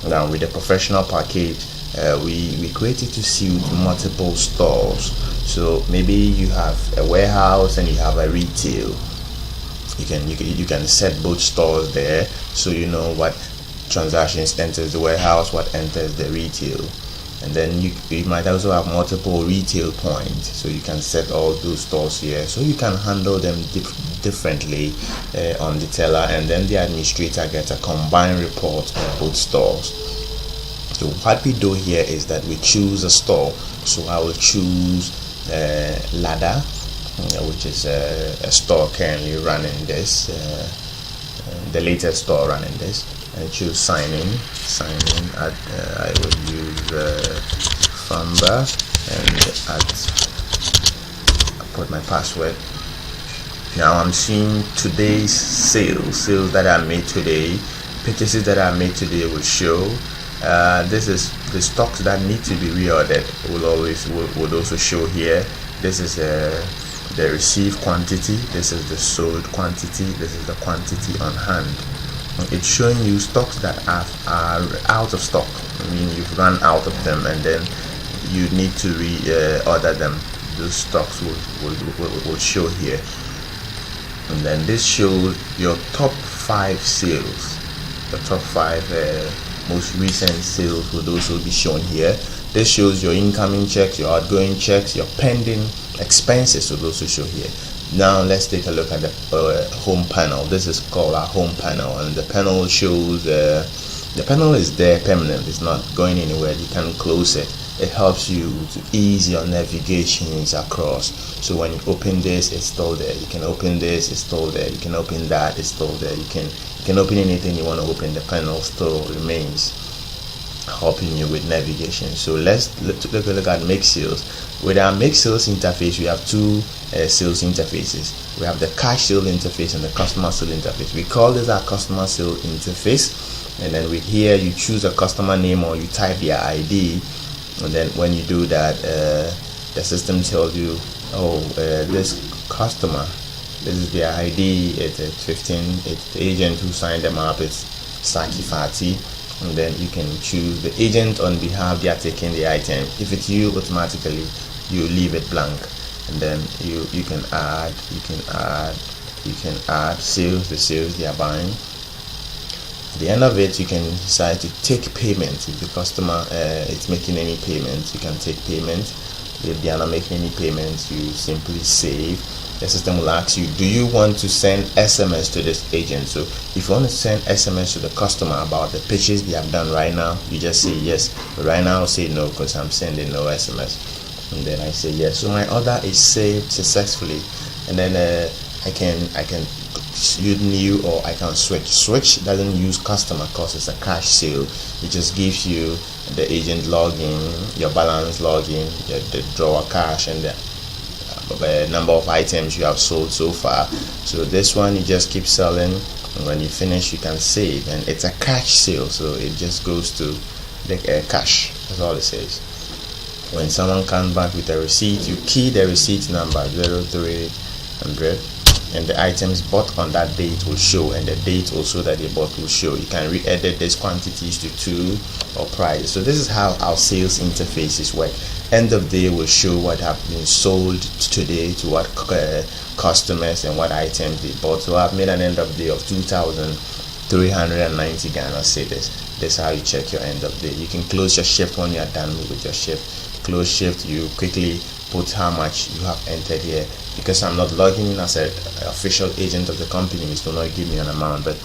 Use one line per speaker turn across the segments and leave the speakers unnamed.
Now with the professional package, we created to suit multiple stores. So maybe you have a warehouse and you have a retail. You can set both stores there, so you know what transactions enters the warehouse, what enters the retail. And then you might also have multiple retail points, so you can set all those stores here, so you can handle them differently on the teller, and then the administrator gets a combined report on both stores. So what we do here is that we choose a store. So I will choose Ladder, which is a store currently running this, the latest store running this. And choose sign in. I will use FamBa, and I put my password. Now I'm seeing today's sales that are made today, purchases that are made today will show. This is the stocks that need to be reordered would also show here. This is the received quantity, this is the sold quantity, this is the quantity on hand. It's showing you stocks that are out of stock. I mean, you've run out of them, and then you need to reorder them. Those stocks will show here. And then this shows your top 5 sales. The top 5 most recent sales would also be shown here. This shows your incoming checks, your outgoing checks, your pending expenses would also show here. Now let's take a look at the home panel. This is called our home panel, and the panel shows the panel is there permanent. It's not going anywhere. You can close it. It helps you to ease your navigations across. So when you open this, it's still there. You can open this, it's still there. You can open that, it's still there. You can open anything you want to open. The panel still remains, helping you with navigation. So let's look at make sales. With our make sales interface, we have 2 sales interfaces. We have the cash sale interface and the customer sale interface. We call this our customer sale interface, and then with here you choose a customer name or you type their ID, and then when you do that, the system tells you, oh, this customer, this is their ID, it's 15, it's the agent who signed them up, it's Saki Fati. And then you can choose the agent on behalf they are taking the item. If it's you, automatically you leave it blank, and then you can add sales, the sales they are buying. At the end of it, you can decide to take payment. If the customer is making any payments, you can take payment. If they are not making any payments, you simply save. The system will ask you, do you want to send SMS to this agent? So if you want to send SMS to the customer about the purchase they have done right now, you just say yes. But right now I'll say no, because I'm sending no SMS. And then I say yes. So my order is saved successfully, and then I can use new, or I can switch doesn't use customer because it's a cash sale. It just gives you the agent login, your balance login, the drawer cash, and the number of items you have sold so far. So this one you just keep selling, and when you finish you can save, and it's a cash sale, so it just goes to the cash. That's all it says. When someone comes back with a receipt, you key the receipt number 0300, and the items bought on that date will show, and the date also that they bought will show. You can re-edit these quantities to 2 or price. So this is how our sales interfaces work. End of day will show what have been sold today to what customers and what items they bought. So I've made an end of day of 2,390 Ghana cedis. That's how you check your end of day. You can close your shift when you are done with your shift. Close shift, you quickly put how much you have entered here. Because I'm not logging in as an official agent of the company, it will not give me an amount, but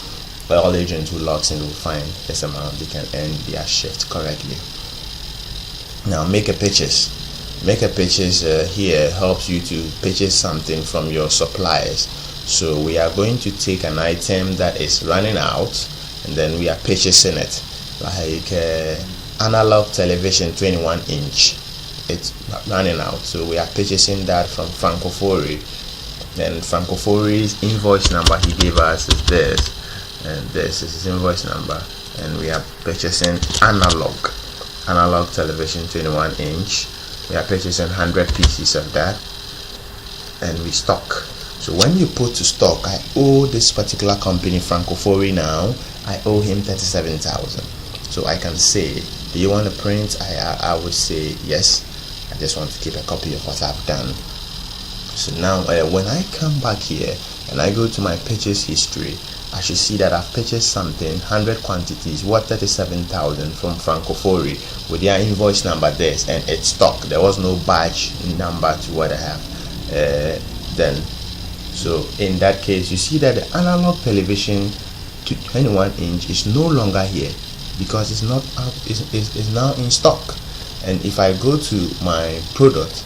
all agents who logs in will find this amount. They can end their shift correctly. Now make a purchase. Make a purchase here helps you to purchase something from your suppliers. So we are going to take an item that is running out, and then we are purchasing it, like analog television 21-inch. It's running out, so we are purchasing that from Francofori. Then Francofori's invoice number he gave us is this, and this is his invoice number, and we are purchasing analog television 21-inch. We are purchasing 100 pieces of that, and we stock. So when you put to stock, I owe this particular company Francofori now, I owe him 37,000. So I can say, do you want to print? I would say yes. I just want to keep a copy of what I've done. So now when I come back here and I go to my purchase history, I should see that I've purchased something, 100 quantities, worth 37,000 from Francofori with their invoice number there, and it's stock. There was no badge number to what I have then. So in that case, you see that the analog television to 21 inch is no longer here because it's not out, it's now in stock. And if I go to my product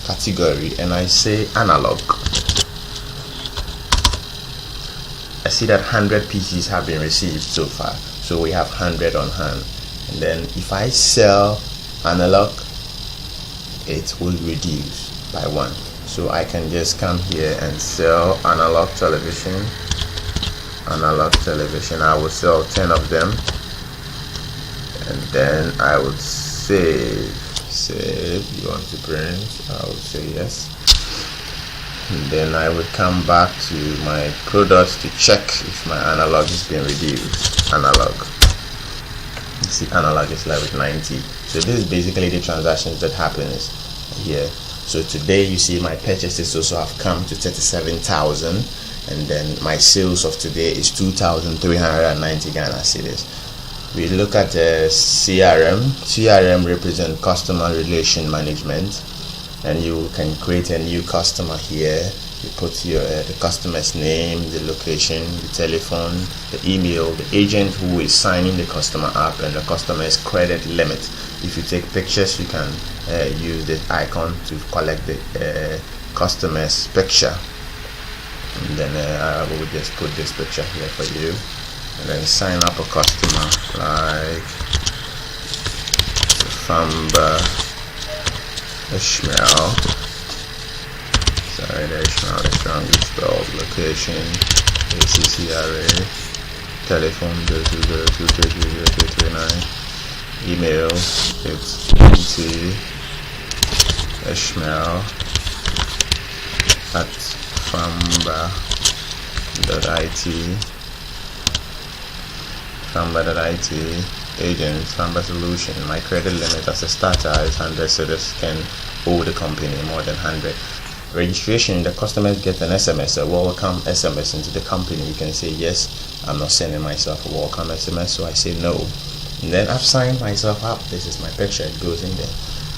category and I say analog, I see that 100 pieces have been received so far, so we have 100 on hand. And then if I sell analog, it will reduce by 1. So I can just come here and sell analog television. I will sell 10 of them, and then I would save. You want to print? I would say yes. And then I would come back to my products to check if my analog is being reduced. Analog. You see, analog is left with 90. So this is basically the transactions that happens here. So today you see my purchases also have come to 37,000, and then my sales of today is 2,390 Ghana cedis. We look at the CRM. CRM represents customer relation management, and you can create a new customer here. You put your the customer's name, the location, the telephone, the email, the agent who is signing the customer up, and the customer's credit limit. If you take pictures, you can use the icon to collect the customer's picture. And then I will just put this picture here for you, and then sign up a customer like FamBa Ishmael. Sorry, the Ishmael is strongly spelled. Location ACCRA, telephone 020230239, email it's Ishmael at FamBa.it, agent FamBa solution. My credit limit as a starter is 100 cedis. Can owe the company more than 100. Registration, the customers get an SMS, a welcome SMS into the company. You can say yes, I'm not sending myself a welcome SMS, so I say no. And then I've signed myself up. This is my picture, it goes in there.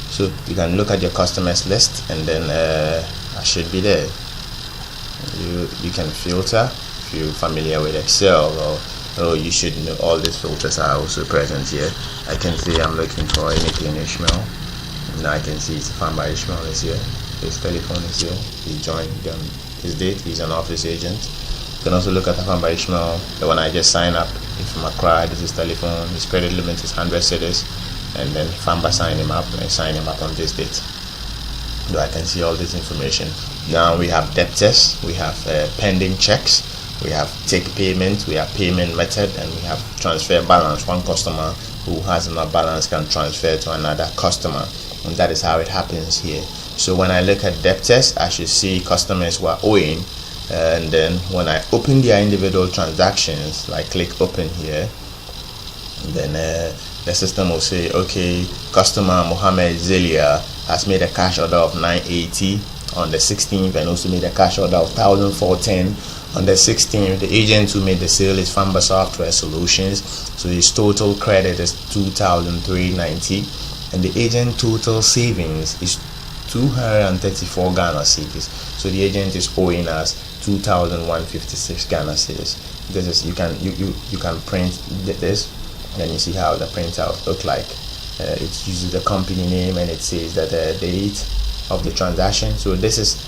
So you can look at your customers list, and then I should be there. You can filter if you're familiar with Excel, or you should know all these filters are also present here. I can say I'm looking for anything Ishmael. Now I can see it's FamBa Ishmael is here. His telephone is here. He joined them. His date. He's an office agent. You can also look at the FamBa Ishmael. The one I just signed up. If from Accra, this is telephone. His credit limit is 100 cedis, and then FamBa signed him up and signed him up on this date. So I can see all this information. Now we have debtors. We have pending checks. We have take payment. We have payment method, and we have transfer balance. One customer who has enough balance can transfer to another customer, and that is how it happens here. So when I look at debtors, I should see customers who are owing, and then when I open their individual transactions, I click open here, and then the system will say, okay, customer Mohammed Zelia has made a cash order of 980 on the 16th, and also made a cash order of 1,410 on the 16th. The agent who made the sale is FamBa Software Solutions, so his total credit is 2,390, and the agent total savings is 234 Ghana cedis. So the agent is owing us 2,156 Ghana cedis. This is you can print this, and you see how the printout look like. It uses the company name, and it says that the date of the transaction. So this is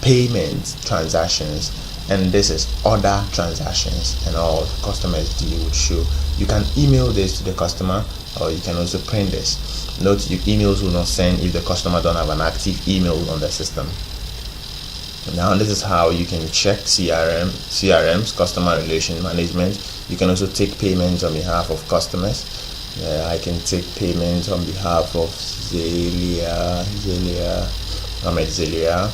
payment transactions, and this is order transactions, and all the customers deal would show. You can email this to the customer, or you can also print this. Note your emails will not send if the customer don't have an active email on the system. Now this is how you can check CRMs, customer relation management. You can also take payments on behalf of customers. I can take payments on behalf of Ahmed Zelia.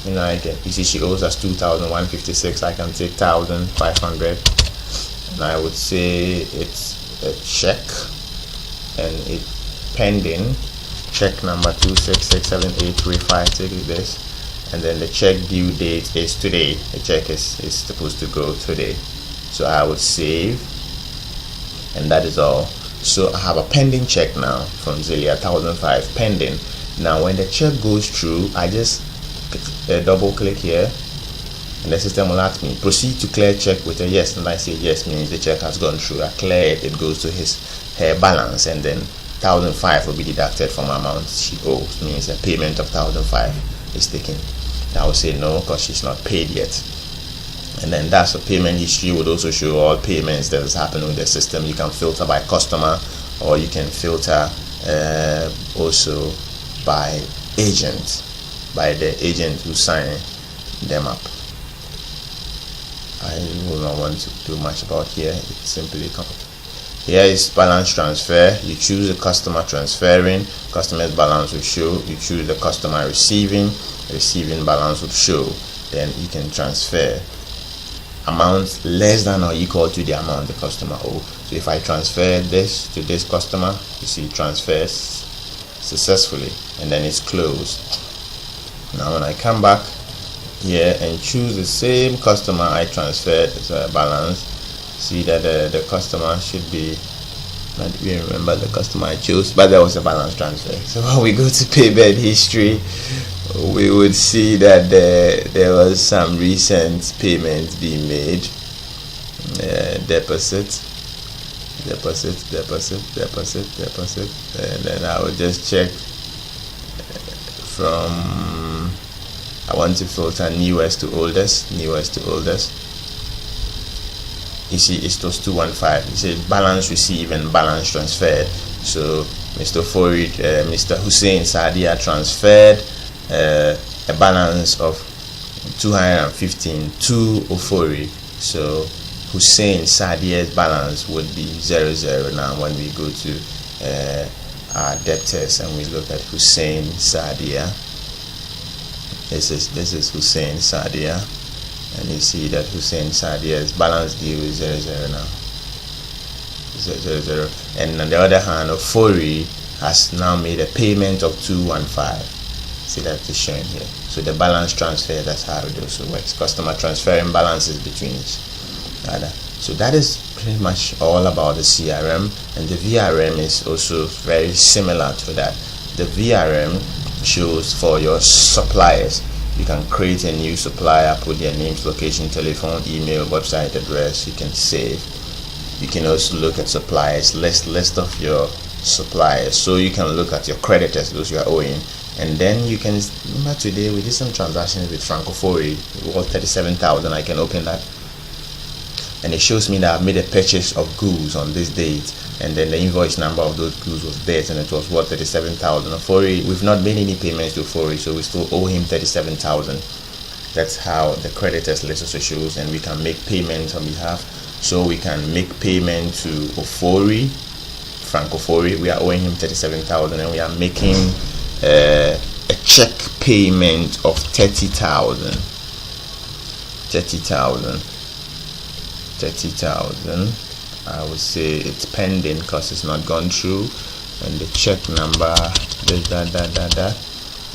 And I can, you see she owes us 2,156. I can take 1,500, and I would say it's a check and it pending, check number 2667835, take this, and then the check due date is today. The check is supposed to go today, so I would save, and that is all. So I have a pending check now from Zelia, 1005 pending. Now when the check goes through, I just double click here, and the system will ask me proceed to clear check with a yes, and I say yes, means the check has gone through. I clear it, it goes to her balance, and then 1005 will be deducted from amount she owes, means a payment of 1005 is taken. I will say no because she's not paid yet, and then that's the payment history. Would also show all payments that has happened with the system. You can filter by customer, or you can filter also by agent, by the agent who signed them up. I will not want to do much about here. It's simply here is balance transfer. You choose the customer transferring, customer's balance will show. You choose the customer receiving balance will show. Then you can transfer amount less than or equal to the amount the customer owes. So if I transfer this to this customer, you see transfers successfully, and then it's closed. Now when I come back here and choose the same customer I transferred as a balance, see that the customer should be, not even remember the customer I chose, but there was a balance transfer. So when we go to payment history, we would see that there was some recent payments being made. Deposit, and then I will just check from, I want to filter newest to oldest. You see it was 215. You see balance received and balance transferred. So Mr. Farid, Mr. Hussein Sadia transferred a balance of 215 to Ofori. So Hussein Sadia's balance would be 00 now when we go to our debtors and we look at Hussein Sadia. This is Hussein Sadia, and you see that Hussein Sadia's balance due is 00 now. 00. And on the other hand, Ofori has now made a payment of 215. See that is showing here. So the balance transfer, that's how it also works. Customer transferring balances between each other. So that is pretty much all about the CRM, and the VRM is also very similar to that. The VRM shows for your suppliers. You can create a new supplier, put their names, location, telephone, email, website address. You can save. You can also look at suppliers, list of your suppliers, so you can look at your creditors, those you are owing. And then you can remember today we did some transactions with Francofori worth 37,000. I can open that, and it shows me that I've made a purchase of goods on this date, and then the invoice number of those goods was this, and it was worth 37,000. Ofori, we've not made any payments to Ofori, so we still owe him 37,000. That's how the creditors list also shows, and we can make payments on behalf. So we can make payment to Ofori, Francofori. We are owing him 37,000, and we are making a check payment of 30,000. 30,000. I would say it's pending because it's not gone through, and the check number that,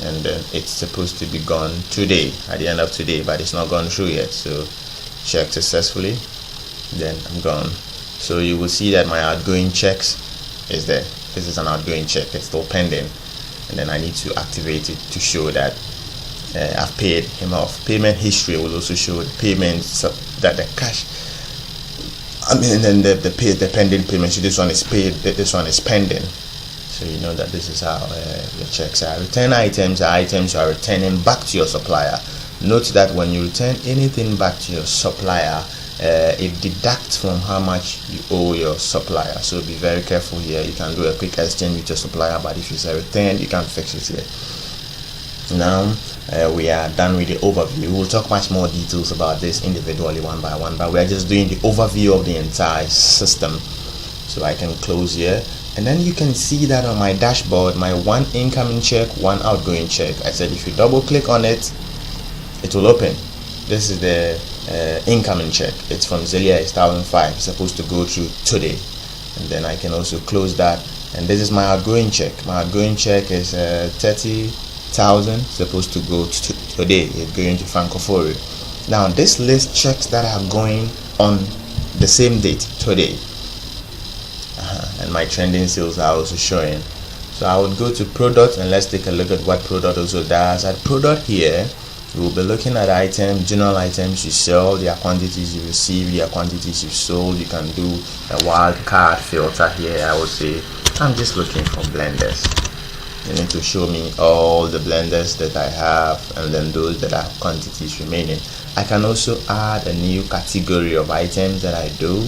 and then it's supposed to be gone today, at the end of today, but it's not gone through yet. So check successfully, then I'm gone. So you will see that my outgoing checks is there. This is an outgoing check, it's still pending, and then I need to activate it to show that I've paid him off. Payment history will also show the payments that the cash, and then the pending payment. So this one is paid, this one is pending. So you know that this is how the checks are. Return items are items you are returning back to your supplier. Note that when you return anything back to your supplier, it deducts from how much you owe your supplier. So be very careful here. You can do a quick exchange with your supplier, but if it's a return, you can fix it here. Now we are done with the overview. We'll talk much more details about this individually one by one, but we are just doing the overview of the entire system. So I can close here, and then you can see that on my dashboard, my one incoming check, one outgoing check. I said if you double click on it, it will open. This is the incoming check. It's from Zelia, it's 1005. It's supposed to go through today. and then I can also close that. And this is my outgoing check. My outgoing check is 30,000, supposed to go today. It's going to Francophorie. Now this list checks that are going on the same date today, and my trending sales are also showing. So I would go to product, and let's take a look at what product also does. At product here, we'll be looking at items, general items you sell, their quantities you receive, their quantities you sold. You can do a wild card filter here. I would say I'm just looking for blenders. You need to show me all the blenders that I have, and then those that have quantities remaining. I can also add a new category of items that I do.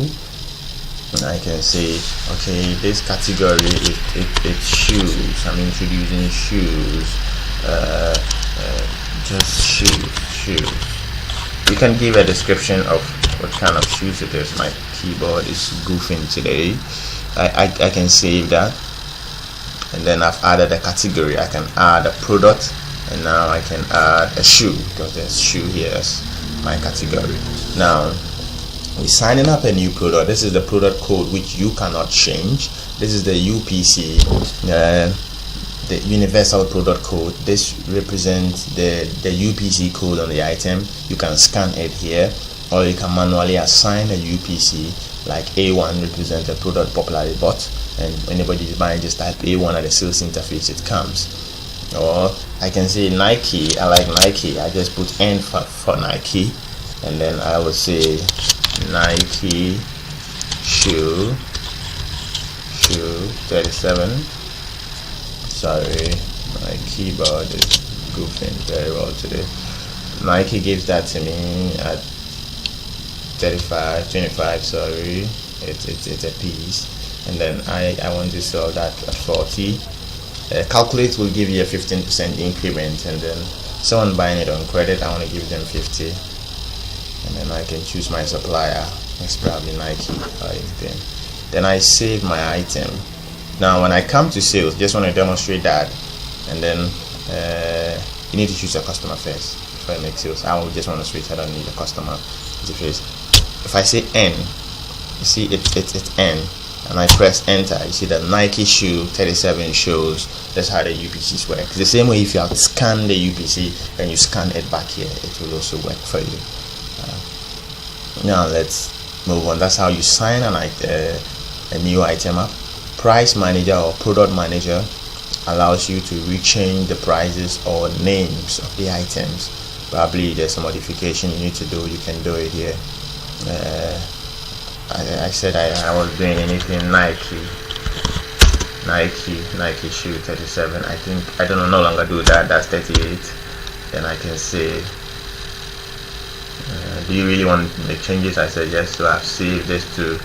And I can say, okay, this category it's shoes. I'm introducing shoes. Just shoes. You can give a description of what kind of shoes it is. My keyboard is goofing today. I can save that, and then I've added a category. I can add a product, and now I can add a shoe, because there's shoe here as my category. Now we're signing up a new product. This is the product code which you cannot change. This is the UPC, the universal product code. This represents the UPC code on the item. You can scan it here, or you can manually assign a UPC. Like A1 represents the product popularly bought, and anybody is buying, just type A1 at the sales interface, it comes. Or I can say Nike. I like Nike. I just put N for Nike, and then I will say Nike shoe 37. Sorry, my keyboard is goofing very well today. Nike gives that to me at 25, sorry, it's a piece, and then I want to sell that at 40. Calculate will give you a 15% increment, and then someone buying it on credit, I want to give them 50, and then I can choose my supplier. It's probably Nike or anything. Then I save my item. Now when I come to sales, just want to demonstrate that, and then you need to choose a customer first before I make sales. I will just want to switch. I don't need a customer interface. If I say N, you see it's N, and I press enter, you see that Nike shoe 37 shows. That's how the UPCs work. It's the same way if you have to scan the UPC and you scan it back here, it will also work for you. Now let's move on. That's how you sign a new item up. Price manager or product manager allows you to rechange the prices or names of the items. Probably there's a modification you need to do, you can do it here. I said I was doing anything Nike shoe 37. I think I don't no longer do that. That's 38. Then I can say, do you really want to make changes? I said yes. So I've saved this to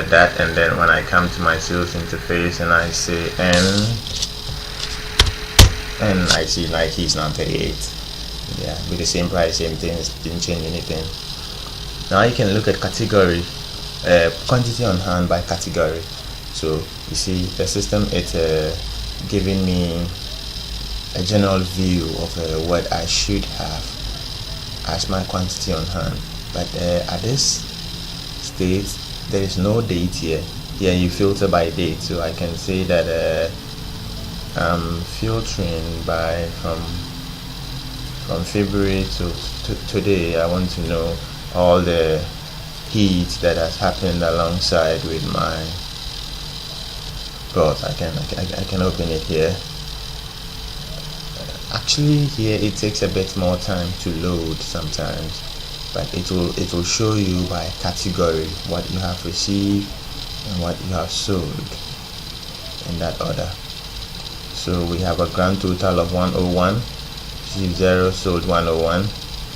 that, and then when I come to my sales interface and I say and I see Nike is now 38. Yeah, with the same price, same thing, didn't change anything. Now you can look at category, quantity on hand by category. So you see the system, it's giving me a general view of what I should have as my quantity on hand. But at this stage, there is no date here. Here you filter by date, so I can say that I'm filtering by from February to today. I want to know all the heat that has happened alongside with my growth. I can open it here. Actually here it takes a bit more time to load sometimes, but it will show you by category what you have received and what you have sold in that order. So we have a grand total of 101, received 0, sold 101,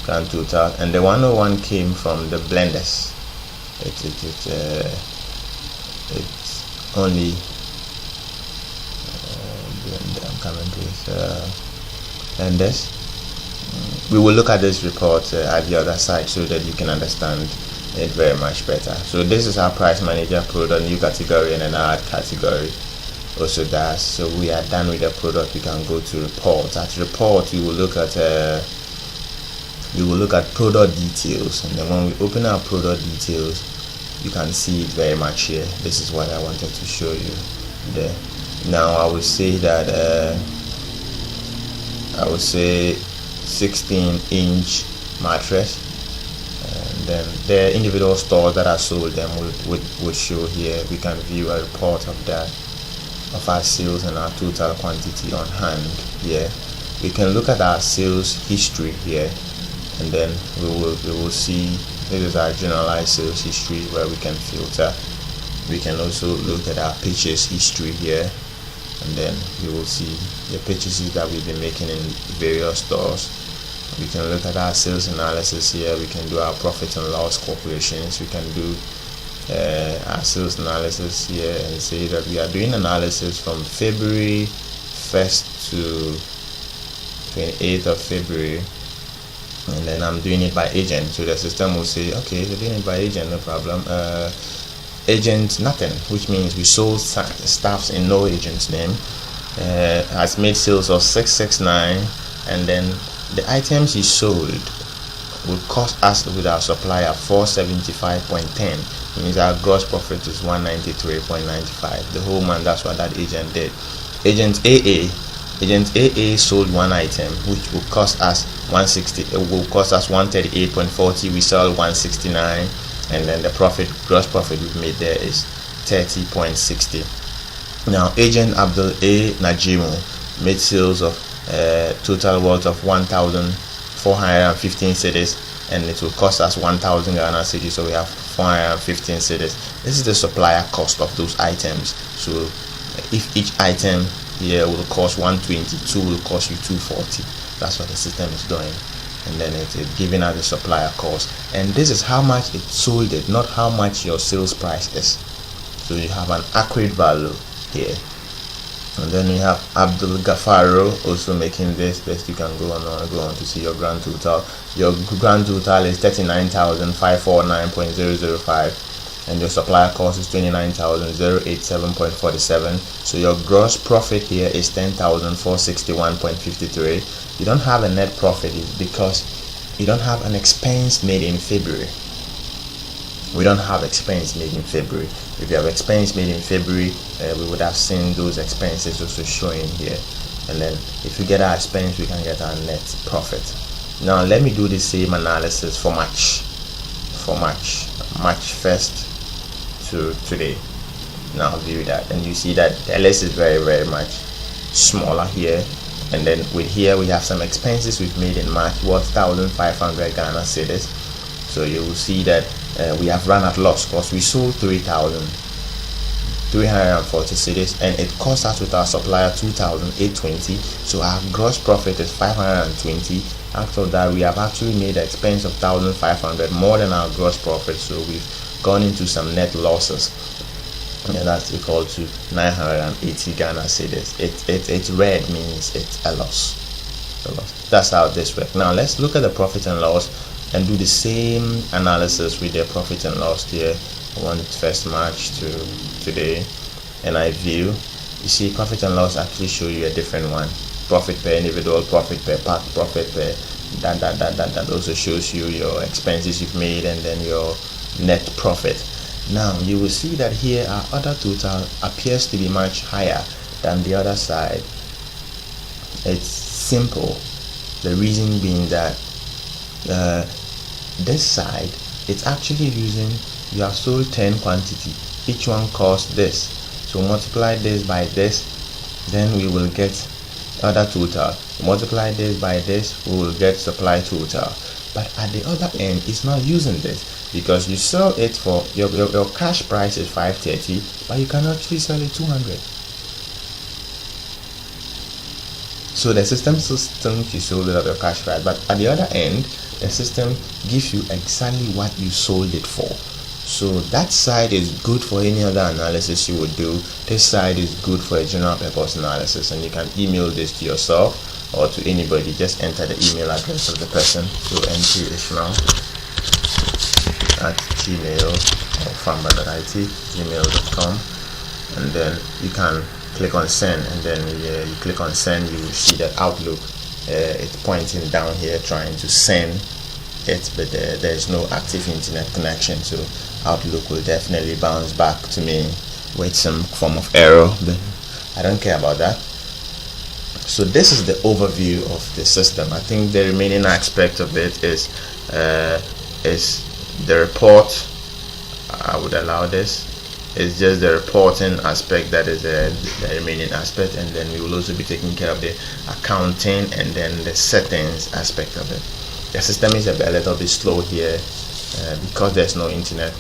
grand total, and the 101 came from the blenders. It's only I'm coming with blenders. We will look at this report at the other side so that you can understand it very much better. So this is our price manager product, new category, and an add category also does. So we are done with the product. We can go to report. At report, we will look at product details, and then when we open our product details, you can see it very much here. This is what I wanted to show you there. Now I would say that I would say 16-inch mattress, and then the individual stores that are sold them would show here. We can view a report of that, of our sales and our total quantity on hand here. We can look at our sales history here, and then we will see this is our generalized sales history where we can filter. We can also look at our purchase history here, and then we will see the purchases that we've been making in various stores. We can look at our sales analysis here. We can do our profit and loss calculations. We can do our sales analysis here and say that we are doing analysis from February 1st to 28th of February, and then I'm doing it by agent. So the system will say, okay, you're doing it by agent, no problem. Agent nothing, which means we sold staffs in no agent's name, has made sales of 669, and then the items he sold would cost us with our supplier 475.10. Means our gross profit is 193.95. The whole month. That's what that agent did. Agent AA sold one item which will cost us 160. It will cost us 138.40. We sell 169, and then the gross profit we've made there is 30.60. Now agent Abdul A Najimu made sales of total worth of 1,415 cedis, and it will cost us 1,000 Ghana cedis, so we have 415 cedis. This is the supplier cost of those items. So if each item here will cost 122, will cost you 240. That's what the system is doing, and then it's giving us the supplier cost, and this is how much it sold it, not how much your sales price is. So you have an accurate value here. And then we have Abdul Gafaro also making this. You can go on to see your grand total. Your grand total is 39,549.005, and your supplier cost is 29,087.47. So your gross profit here is 10,461.53. You don't have a net profit because you don't have an expense made in February. We don't have expense made in February. If you have expense made in February, we would have seen those expenses also showing here. And then if we get our expense, we can get our net profit. Now let me do the same analysis for March 1st to today. Now view that, and you see that the list is very, very much smaller here. And then with here we have some expenses we've made in March worth 1,500 Ghana cedis. So you will see that we have run at loss because we sold 3,340 cedis, and it cost us with our supplier 2,820. So our gross profit is 520. After that, we have actually made an expense of 1,500 more than our gross profit. So we've gone into some net losses, and that's equal to 980 Ghana cedis. It's red, means it's a loss. That's how this works. Now let's look at the profit and loss and do the same analysis with the profit and loss here, 1st March to today, and I view. You see, profit and loss actually show you a different one. Profit per individual, profit per pack, profit per that also shows you your expenses you've made, and then your net profit. Now you will see that here our other total appears to be much higher than the other side. It's simple. The reason being that this side, it's actually using, you have sold 10 quantity, each one costs this, so multiply this by this, then we will get other total. Multiply this by this, we will get supply total. But at the other end, it's not using this because you sell it for your cash price is 530, but you can actually sell it 200. So the system thinks you sold it at your cash price, but at the other end, the system gives you exactly what you sold it for. So that side is good for any other analysis you would do. This side is good for a general purpose analysis, and you can email this to yourself or to anybody. Just enter the email address of the person, so ntishmael@gmail or FamBa.it, gmail.com, and then you can click on send, and then you click on send, you will see that Outlook it's pointing down here trying to send it, but there's no active internet connection, so Outlook will definitely bounce back to me with some form of error, but I don't care about that. So this is the overview of the system. I think the remaining aspect of it is the report. I would allow this. It's just the reporting aspect that is the remaining aspect, and then we will also be taking care of the accounting and then the settings aspect of it. The system is a little bit slow here because there's no internet,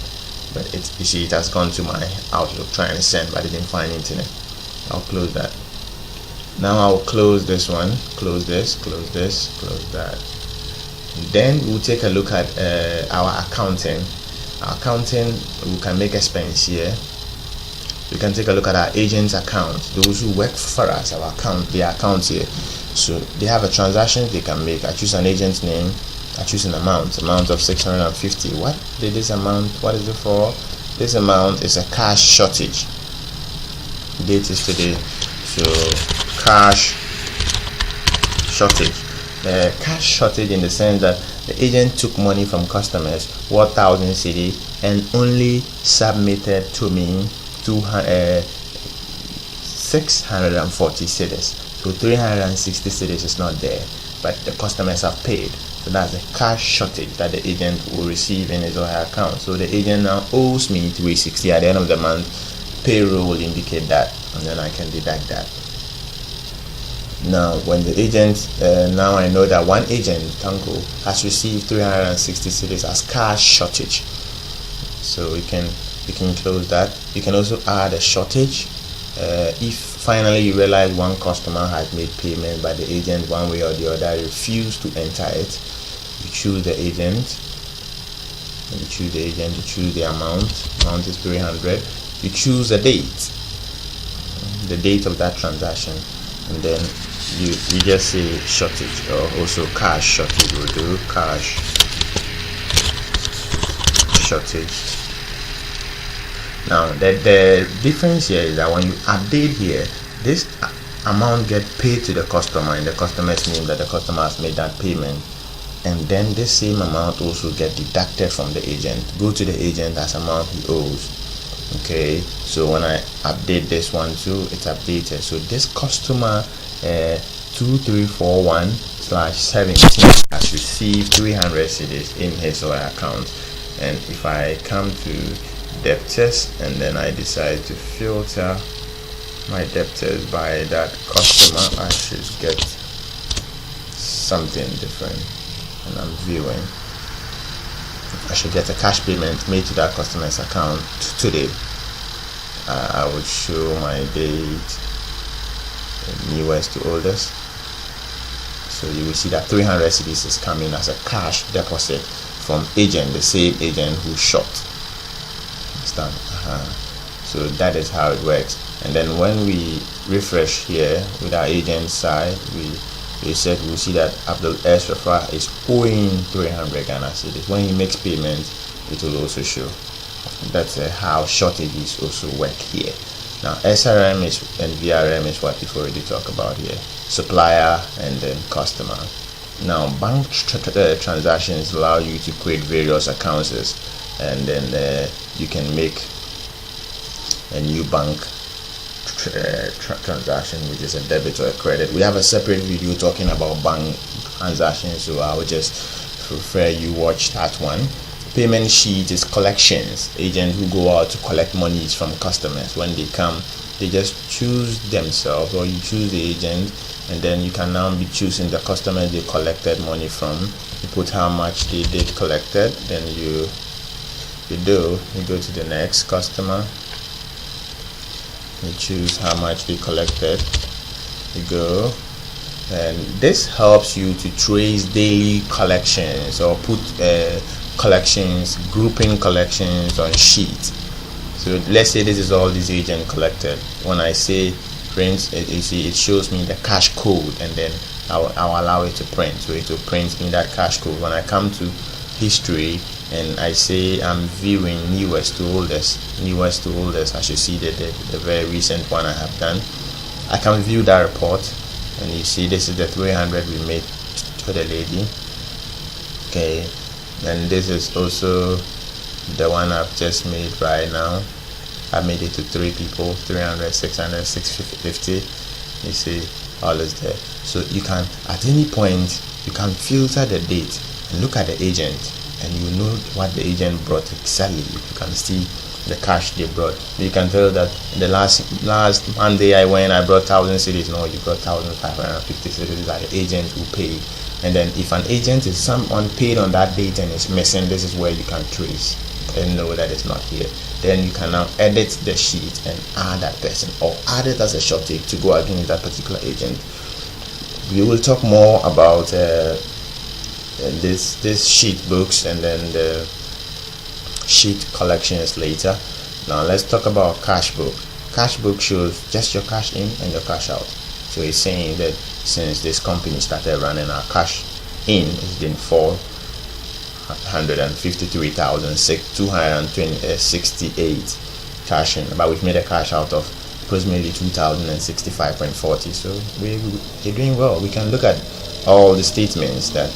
but you see it has gone to my Outlook trying to send, but I didn't find internet. I'll close that. Now I'll close this one, close this, close this, close that. And then we'll take a look at our accounting. Accounting, we can make expense here. We can take a look at our agents account, those who work for us, our account, their account here. So they have a transaction they can make. I choose an agent name, I choose an amount of 650. What did this amount, what is it for? This amount is a cash shortage. Date is today, so cash shortage. Cash shortage in the sense that the agent took money from customers, 1,000 cedi, and only submitted to me 640 cedis. So 360 cedis is not there, but the customers have paid. So that's the cash shortage that the agent will receive in his or her account. So the agent now owes me 360 at the end of the month. Payroll will indicate that, and then I can deduct that. Now when the agent, now I know that one agent, Tango, has received 360 cedis as cash shortage. So we can close that. You can also add a shortage if finally you realize one customer has made payment, but the agent one way or the other refused to enter it. You choose the agent, and you choose the agent, you choose the amount is 300. You choose the date of that transaction, and then you just say shortage, or also cash shortage will do. Cash shortage. Now the difference here is that when you update here, this amount get paid to the customer in the customer's name, that the customer has made that payment, and then this same amount also get deducted from the agent, go to the agent as amount he owes. Okay, so when I update this one too, it's updated. So this customer 2341/17 has received 300 cedis in his or her account. And if I come to debtors and then I decide to filter my debtors by that customer, I should get something different. And I'm viewing, I should get a cash payment made to that customer's account today. I would show my date, newest to oldest. So you will see that 300 cedis is coming as a cash deposit from agent, the same agent who shot. Understand? So that is how it works. And then when we refresh here with our agent side, we said we'll see that Abdul S. Rafa is owing 300 Ghana cedis. When he makes payment, it will also show. That's how shortages also work here. Now SRM and VRM is what we've already talked about here. Supplier and then customer. Now bank transactions allow you to create various accounts, and then you can make a new bank transaction, which is a debit or a credit. We have a separate video talking about bank transactions, so I would just prefer you watch that one. Payment sheet is collections. Agents who go out to collect monies from customers. When they come, they just choose themselves, or you choose the agent, and then you can now be choosing the customer they collected money from. You put how much they did collected, then you go to the next customer, you choose how much they collected, you go, and this helps you to trace daily collections, or put collections, grouping collections on sheet. So let's say this is all this agent collected. When I say print, you see it shows me the cash code, and then I'll allow it to print. So it will print me that cash code. When I come to history and I say I'm viewing newest to oldest, I should see the very recent one I have done. I can view that report, and you see this is the 300 we made to the lady. Okay, And this is also the one I've just made right now. I made it to 3 people, 300, 600, 650. You see, all is there. So you can, at any point, you can filter the date and look at the agent, and you know what the agent brought exactly. You can see the cash they brought. You can tell that the last Monday I went, I brought 1,000 cities. No, you got 1,550 cities that the agent who paid. And then if an agent is someone paid on that date and is missing, this is where you can trace and know that it's not here. Then you can now edit the sheet and add that person, or add it as a short take to go against that particular agent. We will talk more about this sheet books and then the sheet collections later. Now let's talk about cash book. Cash book shows just your cash in and your cash out. So it's saying that since this company started running, our cash in has been 453,268 cash in, but we've made a cash out of approximately 2,065.40. So we're doing well. We can look at all the statements that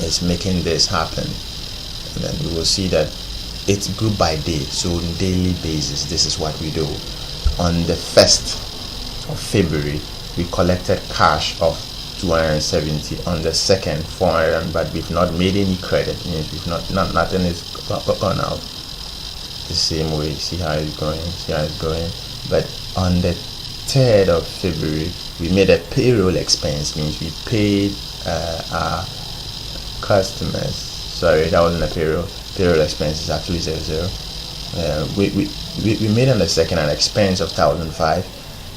is making this happen, and then we will see that it's group by day. So on daily basis, this is what we do. On the 1st of February, we collected cash of 270. On the 2nd, 400, but we've not made any credit. Means we've nothing is gone out. The same way. See how it's going. But on the 3rd of February, we made a payroll expense. Means we paid our customers. Sorry, that wasn't a payroll expense. Is actually 00. We made on the 2nd an expense of 1,005.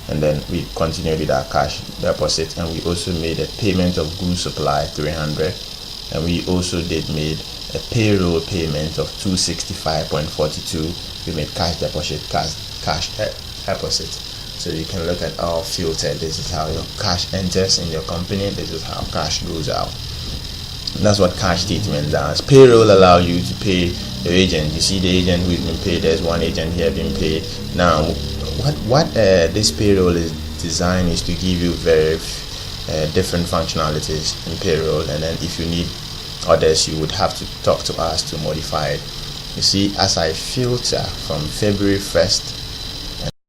And then we continued with our cash deposit, and we also made a payment of goods supply 300, and we also made a payroll payment of 265.42. We made cash deposit. So you can look at our filter. This is how your cash enters in your company. This is how cash goes out. And that's what cash statement does. Payroll allow you to pay the agent. You see the agent who's been paid. There's one agent here being paid. Now, what this payroll is designed is to give you very different functionalities in payroll, and then if you need others, you would have to talk to us to modify it. You see, as I filter from February 1st